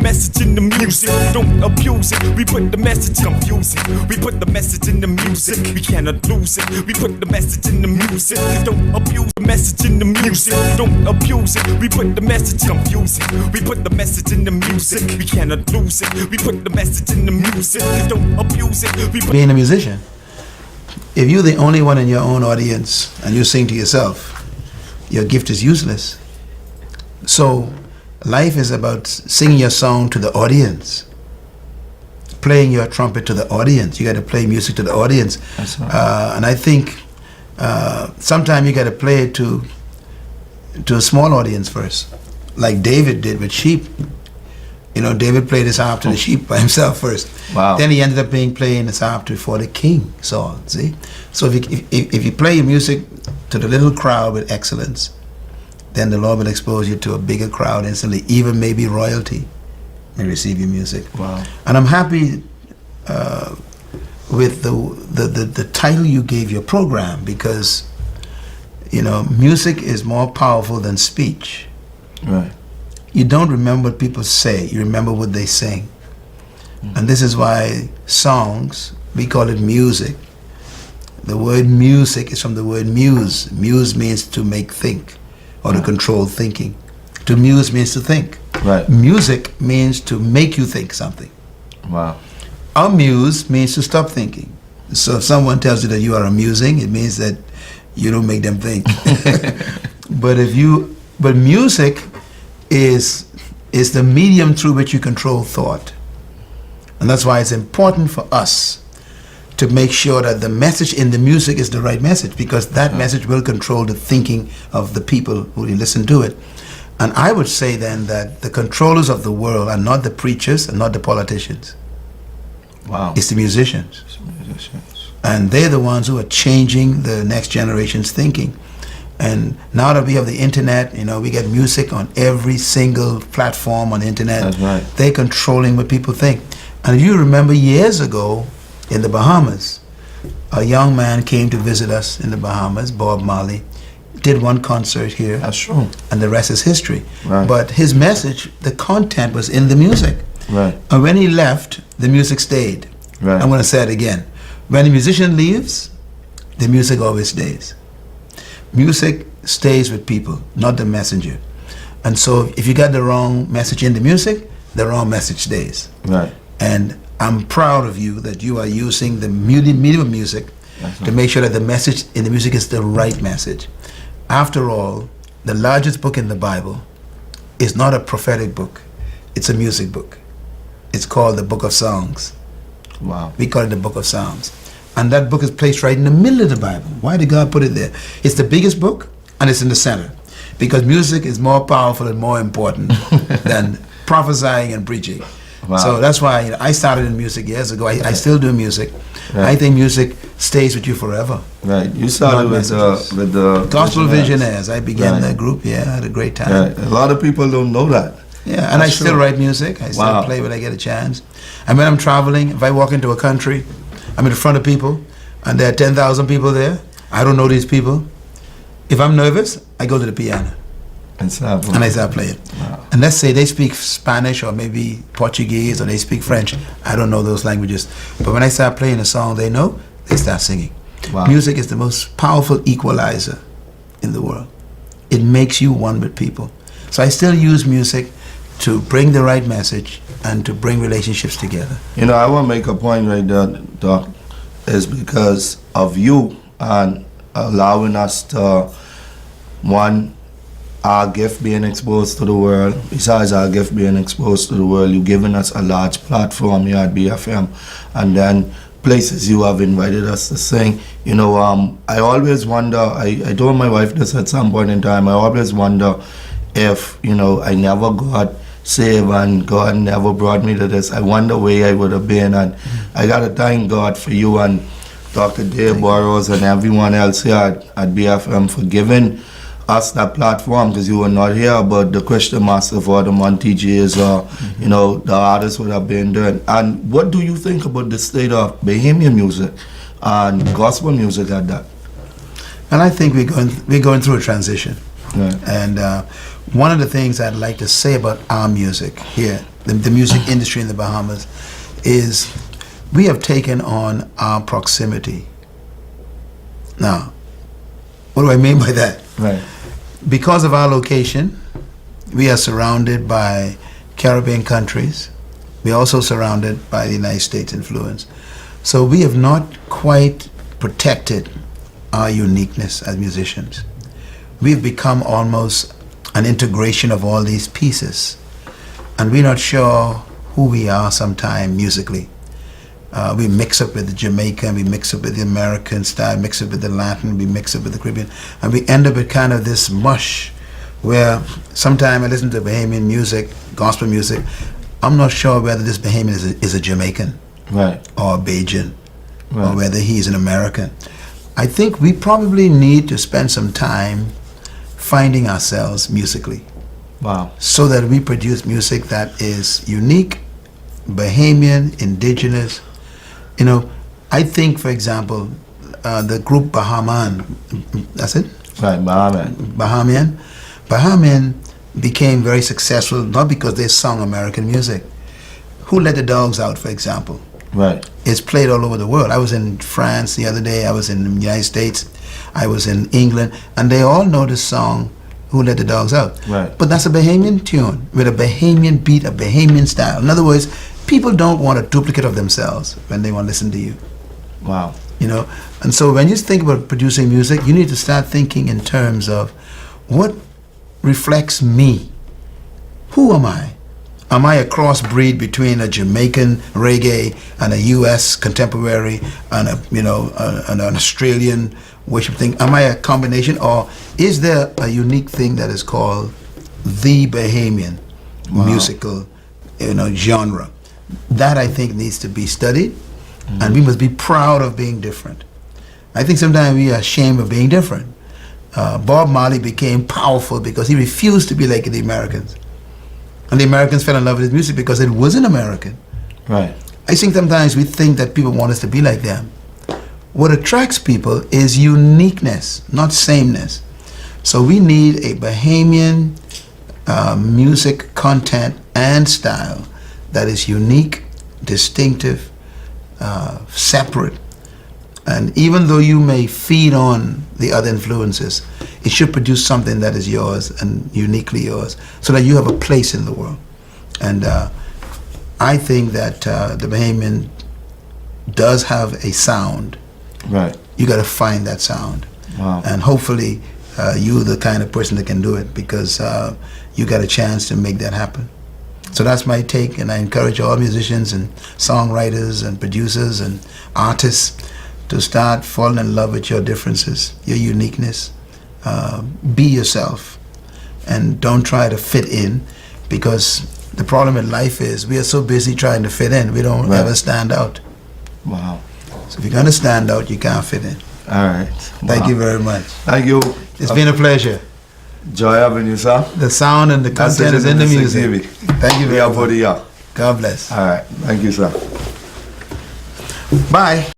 message in the music, don't abuse it. We put the message confusing. We put the message in the music, we cannot lose it. We put the message in the music, don't abuse the message in the music, don't abuse it. We put the message confusing. We put the message in the music, we cannot lose it. We put the message in the music, don't abuse it. Being a musician, if you're the only one in your own audience and you sing to yourself, your gift is useless. So life is about singing your song to the audience, playing your trumpet to the audience. You got to play music to the audience. And I think sometimes you got to play it to a small audience first, like David did with sheep. You know, David played his harp to the sheep by himself first. Wow. Then he ended up playing his harp before the king, Saul. See, so if you play your music to the little crowd with excellence, then the Lord will expose you to a bigger crowd instantly. Even maybe royalty may receive your music. Wow. And I'm happy with the title you gave your program, because you know, music is more powerful than speech. Right. You don't remember what people say, you remember what they sing. And this is why songs, we call it music. The word music is from the word muse. Muse means to make think, or to control thinking. To muse means to think. Right. Music means to make you think something. Wow. Amuse means to stop thinking. So if someone tells you that you are amusing, it means that you don't make them think. But music is the medium through which you control thought. And that's why it's important for us to make sure that the message in the music is the right message, because that message will control the thinking of the people who listen to it. And I would say then that the controllers of the world are not the preachers and not the politicians. Wow. It's the musicians. And they're the ones who are changing the next generation's thinking. And now that we have the internet, you know, we get music on every single platform on the internet. That's right. They're controlling what people think. And you remember years ago in the Bahamas, a young man came to visit us in the Bahamas, Bob Marley, did one concert here. That's true. And the rest is history. Right. But his message, the content was in the music. Right. And when he left, the music stayed. Right. I'm going to say it again. When a musician leaves, the music always stays. Music stays with people, not the messenger. And so if you got the wrong message in the music, the wrong message stays. Right. And I'm proud of you that you are using the medium of music to make sure that the message in the music is the right message. After all, the largest book in the Bible is not a prophetic book. It's a music book. It's called the Book of Songs. Wow. We call it the Book of Psalms. And that book is placed right in the middle of the Bible. Why did God put it there? It's the biggest book, and it's in the center. Because music is more powerful and more important than prophesying and preaching. Wow. So that's why I started in music years ago. I still do music. Right. I think music stays with you forever. Right. You started with the Gospel Visionaries. I began Right. that group. Yeah, I had a great time. Right. A lot of people don't know that. Yeah, and That's I still true. write music. I still Wow. play when I get a chance. And when I'm traveling, if I walk into a country, I'm in front of people, and there are 10,000 people there. I don't know these people. If I'm nervous, I go to the piano and I start playing. Wow. And let's say they speak Spanish or maybe Portuguese or they speak French. I don't know those languages. But when I start playing a song they know, they start singing. Wow. Music is the most powerful equalizer in the world. It makes you one with people. So I still use music to bring the right message and to bring relationships together. You know, I want to make a point right there, Doc, is because of you and allowing us to, one, our gift being exposed to the world. Besides our gift being exposed to the world, you've given us a large platform here at BFM, and then places you have invited us to sing. You know, I always wonder, I told my wife this at some point in time, I always wonder if, you know, I never got saved and God never brought me to this, I wonder where I would have been. And I got to thank God for you and Dr. Dave Burrows and everyone else here at BFM for giving us that platform, because you were not here, but the Christian Massive or the Monty J's or, you know, the artists would have been doing. And what do you think about the state of Bahamian music and gospel music at that? And I think we're going through a transition. Yeah. And one of the things I'd like to say about our music here the music industry in the Bahamas, is we have taken on our proximity. Now, what do I mean by that? Right. Because of our location, we are surrounded by Caribbean countries. We're also surrounded by the United States influence. So we have not quite protected our uniqueness as musicians. We've become almost an integration of all these pieces. And we're not sure who we are sometime musically. We mix up with the Jamaican, we mix up with the American style, mix up with the Latin, we mix up with the Caribbean, and we end up with kind of this mush where sometime I listen to Bahamian music, gospel music, I'm not sure whether this Bahamian is a Jamaican Right. or a Bajan Right. or whether he's an American. I think we probably need to spend some time finding ourselves musically Wow. so that we produce music that is unique, Bahamian, indigenous. You know, I think, for example, the group Bahaman, that's it? Right. Bahamian. Bahamian became very successful not because they sung American music. Who Let the Dogs Out, for example, Right. is played all over the world. I was in France the other day, I was in the United States, I was in England, and they all know the song Who Let the Dogs Out. Right. But that's a Bahamian tune with a Bahamian beat, a Bahamian style. In other words, people don't want a duplicate of themselves when they want to listen to you. Wow. You know, and so when you think about producing music, you need to start thinking in terms of what reflects me. Who am I? Am I a crossbreed between a Jamaican reggae and a U.S. contemporary and an Australian worship thing? Am I a combination, or is there a unique thing that is called the Bahamian musical, genre? That I think needs to be studied, and we must be proud of being different. I think sometimes we are ashamed of being different. Bob Marley became powerful because he refused to be like the Americans. And the Americans fell in love with his music because it wasn't American. Right. I think sometimes we think that people want us to be like them. What attracts people is uniqueness, not sameness. So we need a Bahamian music content and style that is unique, distinctive, separate. And even though you may feed on the other influences, it should produce something that is yours and uniquely yours, so that you have a place in the world. And I think that the Bahamian does have a sound. Right. You got to find that sound. Wow. And hopefully you're the kind of person that can do it, because you got a chance to make that happen. So that's my take, and I encourage all musicians and songwriters and producers and artists to start falling in love with your differences, your uniqueness. Be yourself, and don't try to fit in, because the problem in life is we are so busy trying to fit in, we don't ever stand out. Wow. So if you're going to stand out, you can't fit in. All right. Thank you very much. Thank you. It's been a pleasure. Joy having you, sir. The sound and the content is in the music. TV. Thank you We very are much. for the year. God bless. All right. Thank you, sir. Bye.